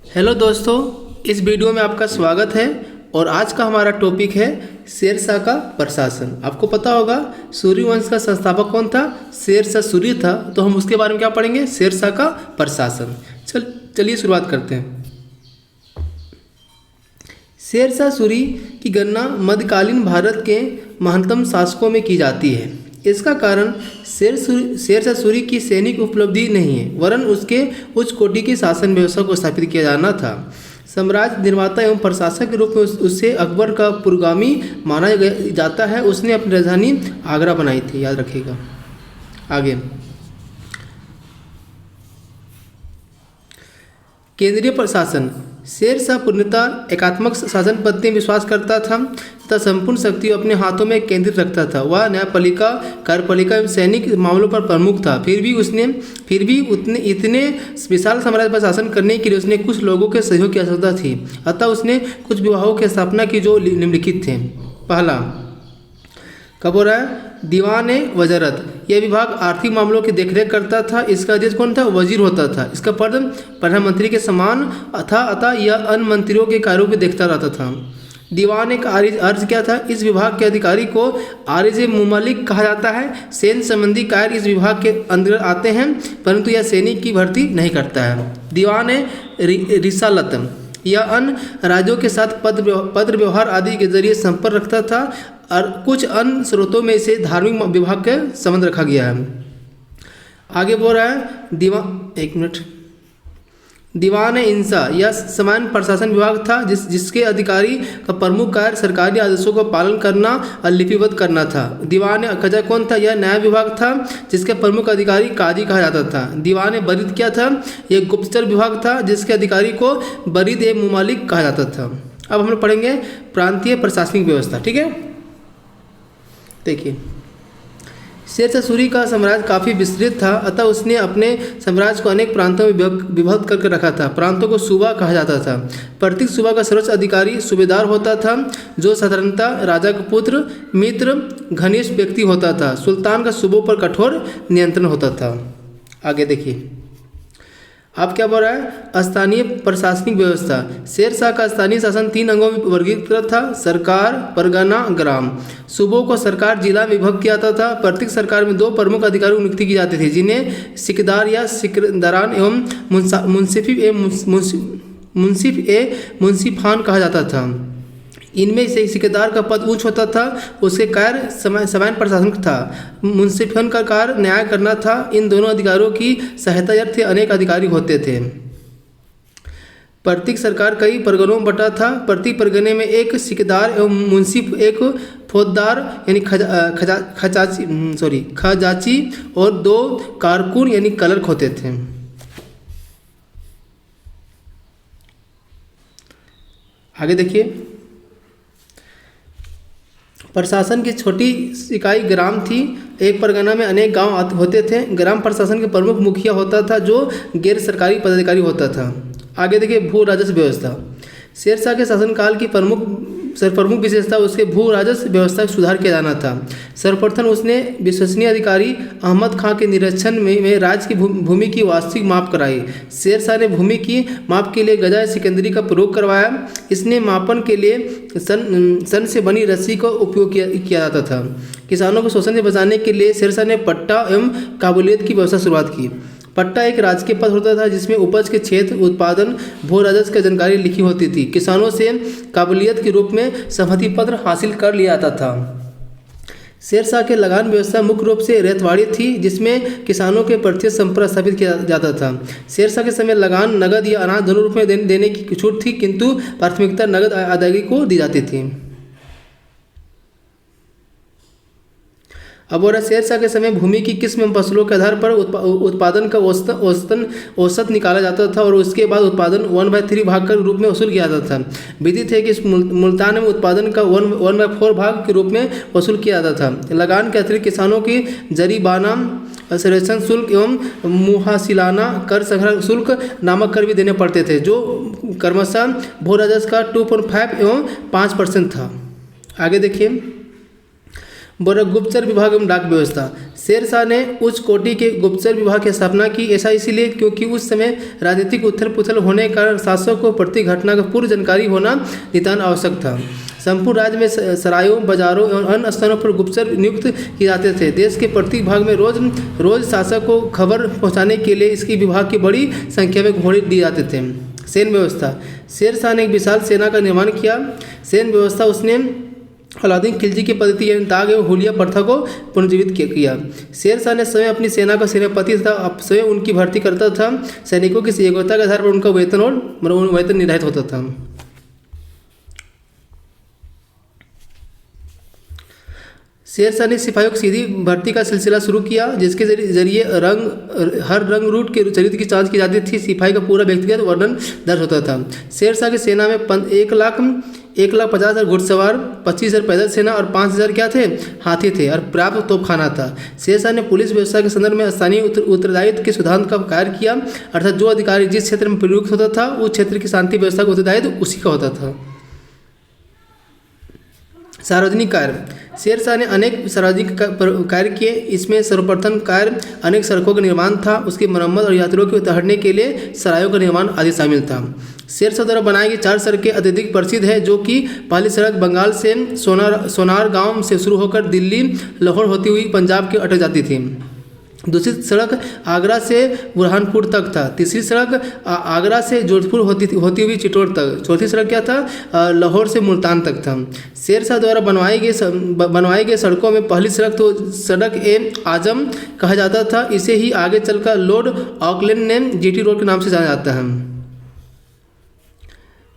Hello दोस्तों, इस video में आपका स्वागत है। और आज का हमारा टॉपिक है शेरशाह का प्रशासन। आपको पता होगा सूर्यवंश का संस्थापक कौन था? शेरशाह सूरी था। तो हम उसके बारे में क्या पढ़ेंगे? शेरशाह का प्रशासन। चलिए शुरुआत करते हैं। शेरशाह सूरी की गणना मध्यकालीन भारत के महानतम शासकों में की जाती है। इसका कारण शेरशाह सूरी की सैनिक उपलब्धि नहीं है, वरन उसके उच्च कोटि की शासन व्यवस्था को स्थापित किया जाना था। साम्राज्य निर्माता एवं प्रशासक के रूप में उससे अकबर का पुरोगामी माना जाता है। उसने अपनी राजधानी आगरा बनाई थी, याद रखिएगा। आगे, केंद्रीय प्रशासन। शेरशाह पूर्णतः एकात्मक शासन पद्धति में विश्वास करता था तथा संपूर्ण शक्ति अपने हाथों में केंद्रित रखता था। वह न्यायपालिका, कार्यपालिका एवं सैनिक मामलों पर प्रमुख था। फिर भी इतने विशाल साम्राज्य पर शासन करने के लिए उसने कुछ लोगों के सहयोग की आवश्यकता थी। अतः उसने कुछ विभागों की स्थापना की जो निम्नलिखित थे। पहला, कब हो रहा है? दीवान वजारत। यह विभाग आर्थिक मामलों की देखरेख करता था। इसका अध्यक्ष कौन था? वजीर होता था। इसका पद प्रधानमंत्री के समान था। अतः यह अन्य मंत्रियों के कार्यों को देखता रहता था। दीवान का अर्ज क्या था? इस विभाग के अधिकारी को आरिज मुमलिक कहा जाता है। सैन्य संबंधी कार्य इस विभाग के अंदर आते हैं, परंतु यह सैनिक की भर्ती नहीं करता है। दीवान रिसालत। यह अन्य राज्यों के साथ पत्र व्यवहार आदि के जरिए संपर्क रखता था और कुछ अन्य स्रोतों में से धार्मिक विभाग का संबंध रखा गया है। आगे बोल रहा है दीवान इंसा। यह सामान्य प्रशासन विभाग था जिसके अधिकारी का प्रमुख कार्य सरकारी आदेशों का पालन करना और लिपिबद्ध करना था। दीवान कजा कौन था? यह न्याय विभाग था जिसके प्रमुख अधिकारी काजी कहा जाता था। दीवान बरीद क्या था? यह गुप्तचर विभाग था जिसके अधिकारी को बरीद ए मुमालिक कहा जाता था। अब हम लोग पढ़ेंगे प्रांतीय प्रशासनिक व्यवस्था। ठीक है, देखिए, शेरशाह सूरी का साम्राज्य काफ़ी विस्तृत था। अतः उसने अपने साम्राज्य को अनेक प्रांतों में विभक्त करके रखा था। प्रांतों को सूबा कहा जाता था। प्रत्येक सूबा का सर्वोच्च अधिकारी सूबेदार होता था, जो साधारणतः राजा का पुत्र, मित्र, घनिष्ठ व्यक्ति होता था। सुल्तान का सूबों पर कठोर नियंत्रण होता था। आगे देखिए, अब क्या बोल रहा है? स्थानीय प्रशासनिक व्यवस्था। शेरशाह का स्थानीय शासन 3 अंगों में वर्गीकृत था: सरकार, परगना, ग्राम। सूबों को सरकार जिला में विभक्त किया जाता था। प्रत्येक सरकार में 2 प्रमुख अधिकारियों की नियुक्ति की जाती थी, जिन्हें सिकदार या सिकदारान एवं मुंसिफान कहा जाता था। इनमें से सिकदार का पद उच्च होता था, उसके कार्य सामान्य प्रशासन था। मुंसिफन का कार्य न्याय करना था। इन दोनों अधिकारियों की सहायता अनेक अधिकारी होते थे। प्रत्येक सरकार कई परगनों में बटा था। प्रति परगने में एक सिकदार एवं मुंसिफ, एक फौजदार यानी खजाची और 2 कारकुन यानी क्लर्क होते थे। आगे देखिए, प्रशासन की छोटी इकाई ग्राम थी। एक परगना में अनेक गांव होते थे। ग्राम प्रशासन के प्रमुख मुखिया होता था, जो गैर सरकारी पदाधिकारी होता था। आगे देखिए, भू राजस्व व्यवस्था। शेरशाह के शासनकाल की प्रमुख विशेषता उसके भू राजस्व व्यवस्था में सुधार किया जाना था। सर्वप्रथम उसने विश्वसनीय अधिकारी अहमद खां के निरीक्षण में राज्य की भूमि की वास्तविक माप कराई। शेरशाह ने भूमि की माप के लिए गजा सिकंदरी का प्रयोग करवाया। इसने मापन के लिए सन से बनी रस्सी का उपयोग किया जाता था। किसानों को शोषण से बचाने के लिए शेरशाह ने पट्टा एवं काबूलियत की व्यवस्था शुरुआत की। पट्टा एक राजकीय पद होता था जिसमें उपज के क्षेत्र, उत्पादन, भू राजस्व की जानकारी लिखी होती थी। किसानों से काबूलियत के रूप में सहमति पत्र हासिल कर लिया जाता था। शेरशाह के लगान व्यवस्था मुख्य रूप से रेतवाड़ी थी, जिसमें किसानों के प्रत्यक्ष संपर्क स्थापित किया जाता था। शेरशाह के समय लगान नगद या अनाज दोनों रूप में देने की छूट थी, किंतु प्राथमिकता नगद अदायगी को दी जाती थी। अब और शेरशाह के समय भूमि की किस्म एवं फसलों के आधार पर उत्पादन का औसत निकाला जाता था और उसके बाद उत्पादन 1/3 भाग के रूप में वसूल किया जाता था। विदित है कि मुल्तान में उत्पादन का 1/4 भाग के रूप में वसूल किया जाता था। लगान के अतिरिक्त किसानों की जरीबाना, सर्वेक्षण शुल्क एवं मुहासिलाना कर संग्रह शुल्क नामक कर भी देने पड़ते थे, जो क्रमशः भू राजस्व का 2.5 एवं 5% था। आगे देखिए, बोरा गुप्तचर विभाग एवं डाक व्यवस्था। शेरशाह ने उच्च कोटि के गुप्तचर विभाग की स्थापना की। ऐसा इसलिए क्योंकि उस समय राजनीतिक उथल पुथल होने के कारण शासकों को प्रति घटना का पूर्व जानकारी होना नितांत आवश्यक था। संपूर्ण राज्य में सरायों, बाजारों एवं अन्य स्थानों पर गुप्तचर नियुक्त किए जाते थे। देश के प्रत्येक भाग में रोज शासक को खबर पहुंचाने के लिए इसकी विभाग की बड़ी संख्या में घोड़े दिए जाते थे। सैन्य व्यवस्था। शेरशाह ने एक विशाल सेना का निर्माण किया। सैन्य व्यवस्था उसने अलाउद्दीन खिलजी की पद्धति यानी दाग एवं हुलिया प्रथा को पुनर्जीवित किया। शेरशाह ने स्वयं अपनी सेना का सेनापति तथा स्वयं उनकी भर्ती करता था। सैनिकों की योग्यता के आधार पर उनका वेतन निर्धारित होता था। शेरशाह ने सिपाहियों की सीधी भर्ती का सिलसिला शुरू किया, जिसके जरिए हर रंग रूट के चरित्र की जांच की जाती थी। सिपाही का पूरा व्यक्तिगत वर्णन दर्ज होता था। शेरशाह की सेना में 1,50,000 घुड़सवार, 25,000 पैदल सेना और 5,000 क्या थे, हाथी थे और पर्याप्त तोपखाना था। शेरशाह ने पुलिस व्यवस्था के संदर्भ में स्थानीय उत्तरदायित्व के सिद्धांत का कार्य किया, अर्थात जो अधिकारी जिस क्षेत्र में प्रयुक्त होता था उस क्षेत्र की शांति व्यवस्था का उत्तरदायित्व उसी का होता था। सार्वजनिक कार्य। शेरशाह ने अनेक सार्वजनिक कार्य किए। इसमें सर्वप्रथम कार्य अनेक सड़कों का निर्माण था। उसकी मरम्मत और यात्रियों को उतारने के लिए सरायों का निर्माण आदि शामिल था। शेरशाह द्वारा बनाई गई 4 सड़कें अत्यधिक प्रसिद्ध है, जो कि पहली सड़क बंगाल से सोनार गांव से शुरू होकर दिल्ली लाहौर होती हुई पंजाब के अटक जाती थी। दूसरी सड़क आगरा से बुरहानपुर तक था। तीसरी सड़क आगरा से जोधपुर होती हुई चित्तौड़ तक। चौथी सड़क क्या था, लाहौर से मुल्तान तक था। शेरशाह द्वारा बनवाई गई सड़कों में पहली सड़क तो सड़क ए आजम कहा जाता था। इसे ही आगे चलकर लॉर्ड ऑकलैंड ने जीटी रोड के नाम से जाना जाता है।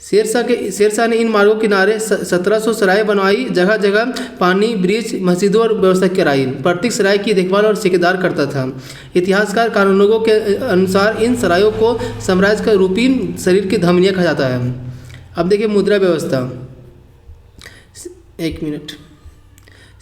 शेरशाह ने इन मार्गों के किनारे 1700 सराय बनवाई। जगह जगह पानी, ब्रिज, मस्जिदों और व्यवस्था कराई। प्रत्येक सराय की देखभाल और ठेकेदार करता था। इतिहासकार कानूनों के अनुसार इन सरायों को साम्राज्य का रूपी शरीर की धमनियाँ कहा जाता है। अब देखिए मुद्रा व्यवस्था। 1 मिनट।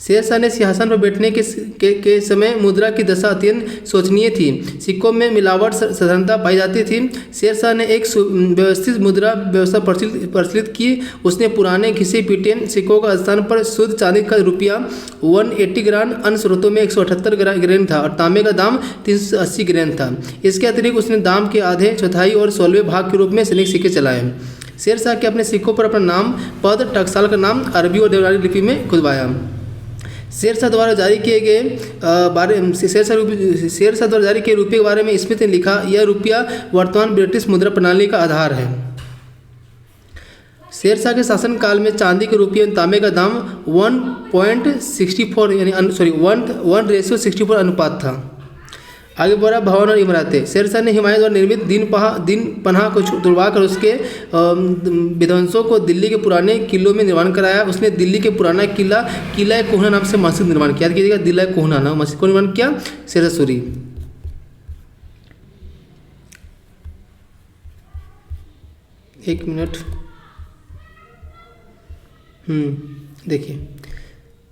शेरशाह ने सिंहासन पर बैठने के समय मुद्रा की दशा अत्यंत शोचनीय थी। सिक्कों में मिलावट साधारणता पाई जाती थी। शेरशाह ने एक व्यवस्थित मुद्रा व्यवस्था प्रचलित की। उसने पुराने घिसे पीटे सिक्कों का स्थान पर शुद्ध चांदी का रुपया 180 ग्राम, अन्य स्रोतों में 178 ग्राम था और तांबे का दाम 380 ग्राम था। इसके अतिरिक्त उसने दाम के आधे, चौथाई और 16वें भाग के रूप में सैनिक सिक्के चलाए। शेरशाह के अपने सिक्कों पर अपना नाम, पद, टकसाल का नाम अरबी और देवनागरी लिपि में खुदवाया। शेरशाह द्वारा जारी किए रुपये के बारे में स्मिथ ने लिखा, यह रुपया वर्तमान ब्रिटिश मुद्रा प्रणाली का आधार है। शेरशाह के शासनकाल में चांदी के रुपये और तांबे का दाम 1:64 अनुपात था। आगे बढ़ा भवन और इमारतें। शेरशाह ने हुमायूं द्वारा निर्मित दिन पनाह को तुड़वाकर उसके विध्वंसों को दिल्ली के पुराने किलों में निर्माण कराया। उसने दिल्ली के पुराना किला कोहना नाम से मस्जिद निर्माण किया। कीजिएगा, दिल्ला कोहना नाम मस्जिद को निर्माण किया शेरशाह सूरी। एक मिनट। देखिए,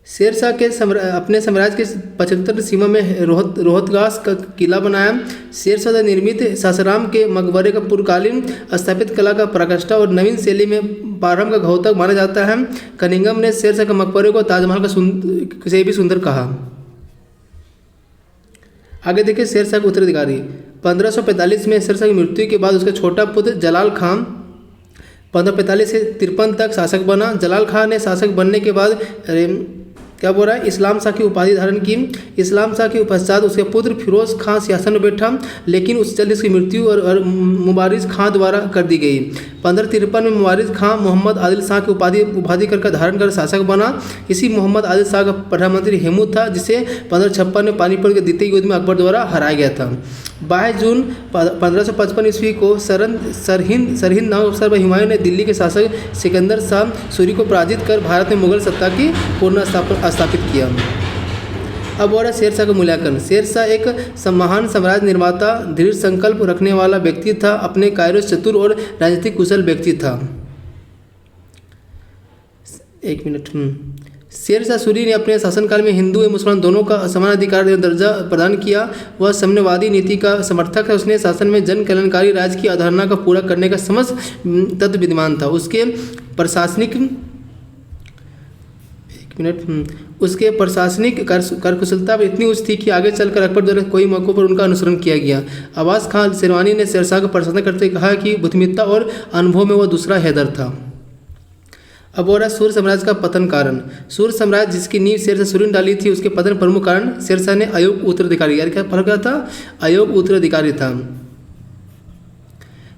शेरशाह के अपने साम्राज्य के 75 सीमा में रोहतगास का किला बनाया। शेरशाह द्वारा निर्मित सासाराम के मकबरे का पूर्वकालीन स्थापित कला का प्रकाष्ठा और नवीन शैली में प्रारंभ का घातक माना जाता है। कनिंघम ने शेरशाह के मकबरे को ताजमहल से भी सुंदर कहा। आगे देखिए, शेरशाह के उत्तराधिकारी। 1545 में शेरशाह की मृत्यु के बाद उसका छोटा पुत्र जलाल खान 1545 से 53 तक शासक बना। जलाल खान ने शासक बनने के बाद क्या बोल रहा है, इस्लाम शाह की उपाधि धारण की। इस्लाम शाह के पश्चात उसके पुत्र फिरोज खां सिंहासन पर बैठा, लेकिन उससे जल्द उसकी मृत्यु और मुबारिज खां द्वारा कर दी गई। 1553 में मुबारिज खां मोहम्मद आदिल शाह की उपाधि कर धारण कर शासक बना। इसी मोहम्मद आदिल शाह का प्रधानमंत्री हेमू था, जिसे 1556 में पानीपत के द्वितीय युद्ध में अकबर द्वारा हराया गया था। 22 जून 1555 ईस्वी को सरहिंद नामक अवसर पर हुमायूं ने दिल्ली के शासक सिकंदर शाह सूरी को पराजित कर भारत में मुगल सत्ता की पूर्ण स्थापित किया। अब हो रहा है शेरशाह का मूल्यांकन। शेरशाह एक महान साम्राज्य निर्माता, दृढ़ संकल्प रखने वाला व्यक्ति था। अपने कार्यों से चतुर और राजनीतिक कुशल व्यक्ति था। 1 मिनट। शेरशाह सूरी ने अपने शासनकाल में हिंदू एवं मुसलमान दोनों का समान अधिकार एवं दर्जा प्रदान किया। वह साम्यवादी नीति का समर्थक है। उसने शासन में जन कल्याणकारी राज्य की अवधारणा का पूरा करने का समस्त तत्व विद्यमान था। उसके प्रशासनिक उसके प्रशासनिक कार्यकुशलता इतनी उच्च थी कि आगे चलकर अकबर द्वारा कई मौक़ों पर उनका अनुसरण किया गया। अब्बास खान शेरवानी ने शेरशाह का प्रशंसा करते हुए कहा कि बुद्धिमत्ता और अनुभव में वह दूसरा हैदर था। अब हो रहा है सूर्य साम्राज्य का पतन कारण। सूर्य साम्राज्य जिसकी नींव शेरशाह सूरी ने डाली थी, उसके पतन प्रमुख कारण शेरशाह ने अयोग्य उत्तराधिकारी, यानी क्या फर्क क्या था, अयोग्य उत्तराधिकारी था।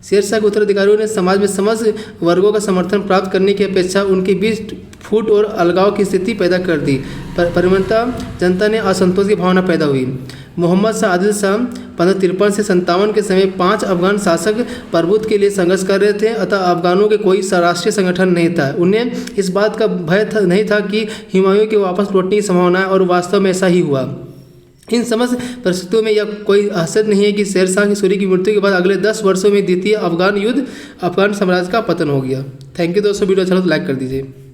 शेरशाह के उत्तराधिकारियों ने समाज में समस्त वर्गों का समर्थन प्राप्त करने की अपेक्षा उनके बीच फूट और अलगाव की स्थिति पैदा कर दी। परिवर्तन जनता ने असंतोष की भावना पैदा हुई। मोहम्मद शाह आदिल शाह 1553 से 57 के समय 5 अफगान शासक प्रभुत्व के लिए संघर्ष कर रहे थे, अतः अफगानों के कोई राष्ट्रीय संगठन नहीं था। उन्हें इस बात का भय नहीं था कि हुमायूं के वापस लौटने की संभावना है, और वास्तव में ऐसा ही हुआ। इन समस्त परिस्थितियों में यह कोई आश्चर्य नहीं है कि शेरशाह सूरी की मृत्यु के बाद अगले 10 वर्षों में द्वितीय अफगान युद्ध, अफगान साम्राज्य का पतन हो गया। थैंक यू दोस्तों, वीडियो अच्छा लगा तो लाइक कर दीजिए।